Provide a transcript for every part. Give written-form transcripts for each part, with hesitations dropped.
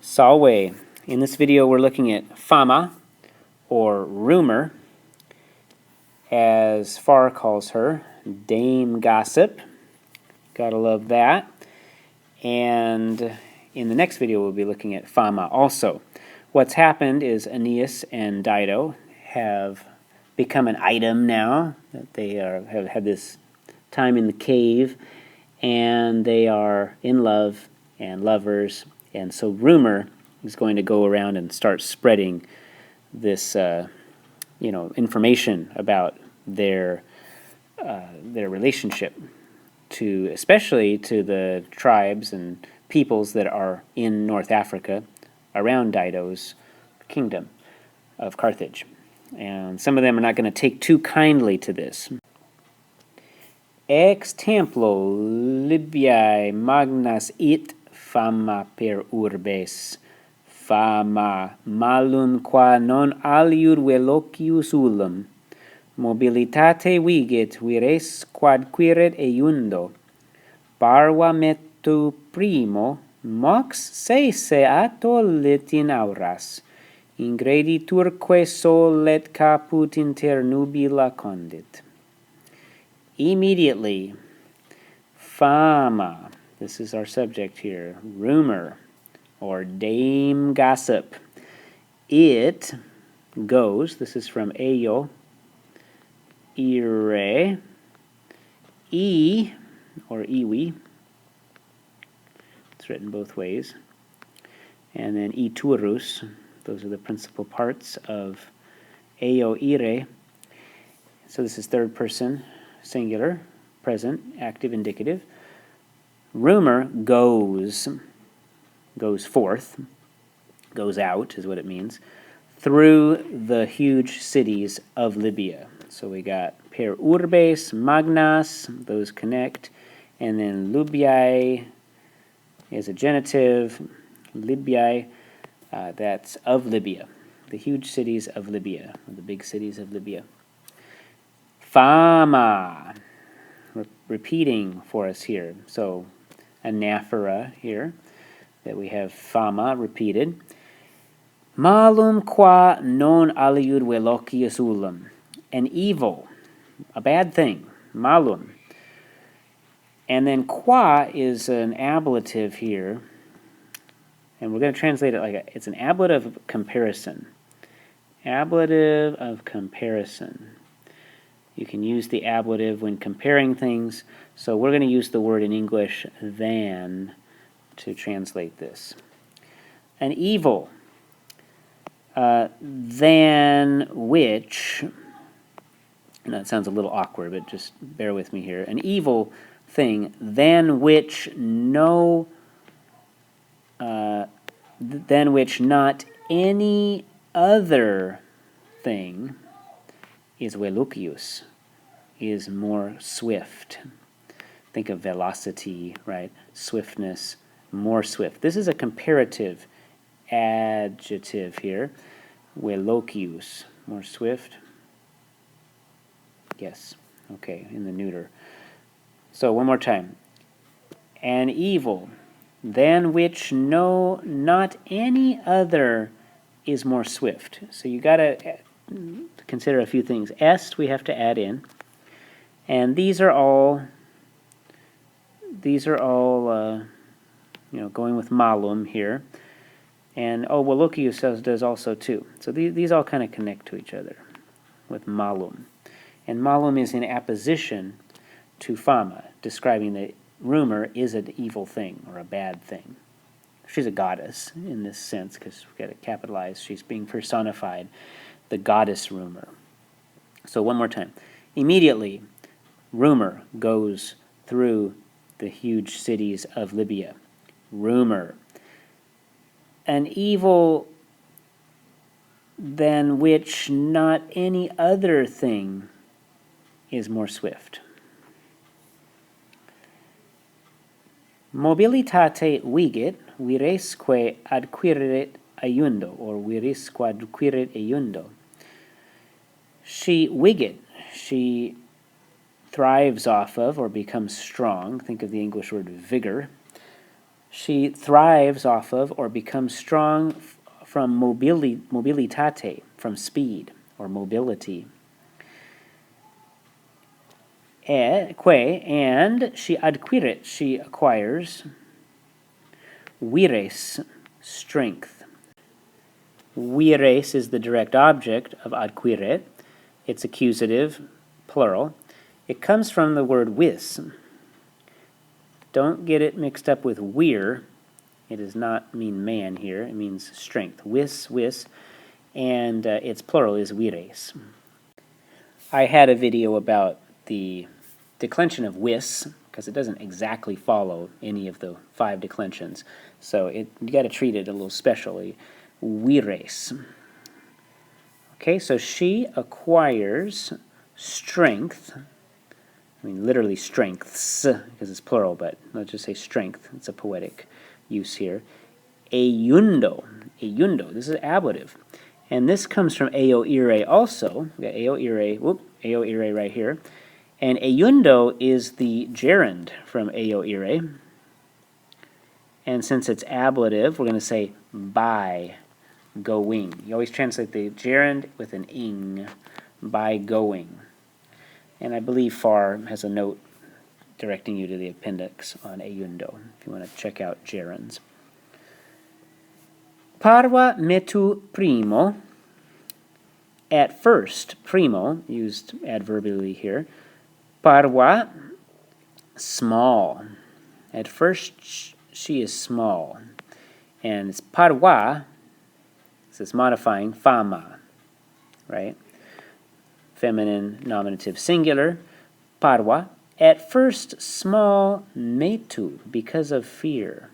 Salve. In this video we're looking at fama, or rumor, as Farr calls her, Dame Gossip. Gotta love that. And in the next video we'll be looking at fama also. What's happened is Aeneas and Dido have become an item now. That they have had this time in the cave, and they are in love and lovers. And so rumor is going to go around and start spreading this, information about their relationship, especially to the tribes and peoples that are in North Africa around Dido's kingdom of Carthage. And some of them are not going to take too kindly to this. Ex templo Libyae magnas it fama per urbes, fama malum qua non aliud velocius ullum, mobilitate vigit vires quad quiret eiundo, parva metu primo, mox se atto litin auras, ingrediturque sol let caput inter nubila condit. Immediately, fama, this is our subject here, rumor, or Dame Gossip. It goes, this is from Eyo, ire, e, or iwi, it's written both ways, and then iturus, those are the principal parts of Eyo ire. So this is third person, singular, present, active, indicative. Rumor goes forth, goes out is what it means, through the huge cities of Libya. So we got per urbes, magnas, those connect, and then Libyae is a genitive, Libyae, that's of Libya, the huge cities of Libya, the big cities of Libya. Fama, repeating for us here. So anaphora here, that we have fama repeated. Malum qua non aliud velocius ullum, an evil, a bad thing, malum. And then qua is an ablative here, and we're going to translate it like it's an ablative of comparison. Ablative of comparison. You can use the ablative when comparing things, so we're going to use the word in English, than, to translate this. An evil, than which, and that sounds a little awkward, but just bear with me here. An evil thing, than which not any other thing is velocius, is more swift. Think of velocity, right? Swiftness, more swift. This is a comparative adjective here. Velocius, more swift. Yes, okay, in the neuter. So one more time. An evil, than which not any other is more swift. So you got to consider a few things. Est we have to add in, and these are all going with malum here, and velocius does also too. So these all kind of connect to each other with malum, and malum is in apposition to fama, describing that rumor is an evil thing or a bad thing. She's a goddess in this sense, because we've got it capitalized. She's being personified, the goddess rumor. So one more time. Immediately, rumor goes through the huge cities of Libya. Rumor. An evil than which not any other thing is more swift. Mobilitate vigit viresque adquirit eiundo, or virisque adquirit eiundo. She thrives off of or becomes strong. Think of the English word vigor. She thrives off of or becomes strong from mobilitate, from speed or mobility. And she adquirit, she acquires, vires, strength. Vires is the direct object of adquirit. It's accusative, plural. It comes from the word vis. Don't get it mixed up with vir. It does not mean man here. It means strength. Vis, and its plural is vires. I had a video about the declension of vis, because it doesn't exactly follow any of the 5 declensions. So you got to treat it a little specially. Vires. Okay, so she acquires strength. I mean, literally strengths, because it's plural, but let's just say strength. It's a poetic use here. Eundo. This is ablative. And this comes from eo ire also. We got eo ire right here. And eundo is the gerund from eo ire. And since it's ablative, we're going to say by going. You always translate the gerund with an ing, by going. And I believe far has a note directing you to the appendix on eundo, if you want to check out gerunds. Parva metu primo. At first, primo, used adverbially here. Parva, small. At first, she is small. And it's parva, so it's modifying fama, right? Feminine nominative singular. Parva. At first, small, metu, because of fear.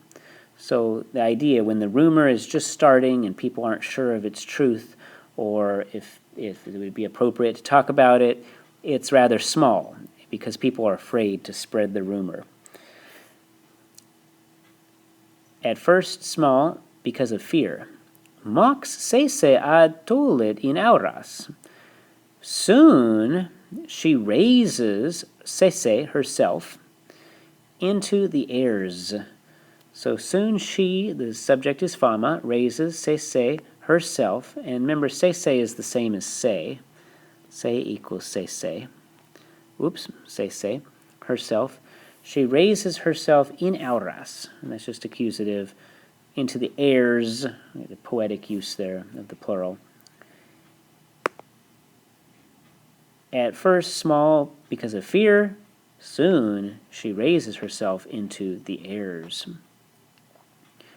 So the idea, when the rumor is just starting and people aren't sure of its truth, or if it would be appropriate to talk about it, it's rather small, because people are afraid to spread the rumor. At first, small, because of fear. Mox sese ad tolit in auras. Soon, she raises sese, herself, into the airs. So soon she, the subject is fama, raises sese, herself. And remember, sese is the same as se. Se equals sese. Oops, sese, herself. She raises herself in auras, and that's just accusative, into the airs, the poetic use there of the plural. At first, small because of fear. Soon, she raises herself into the airs,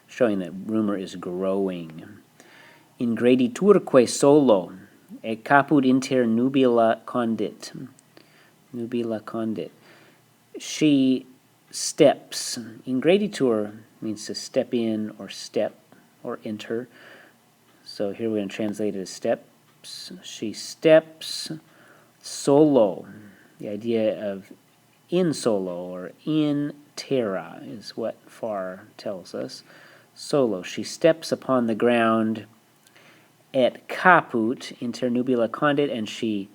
showing that rumor is growing. Ingrediturque solo, et caput inter nubila condit. Nubila condit. She steps. Ingreditur means to step in or step or enter. So here we're going to translate it as steps. She steps solo. The idea of in solo or in terra is what Far tells us. Solo. She steps upon the ground et caput inter nubila condit, and she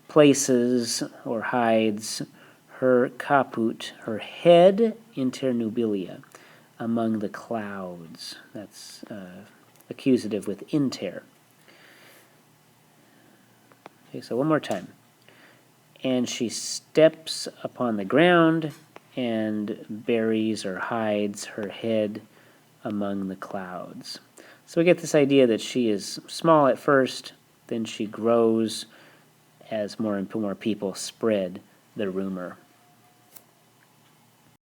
places or hides her caput, her head, inter nubilia, among the clouds. That's accusative with inter. Okay, so one more time. And she steps upon the ground and buries or hides her head among the clouds. So we get this idea that she is small at first, then she grows as more and more people spread the rumor.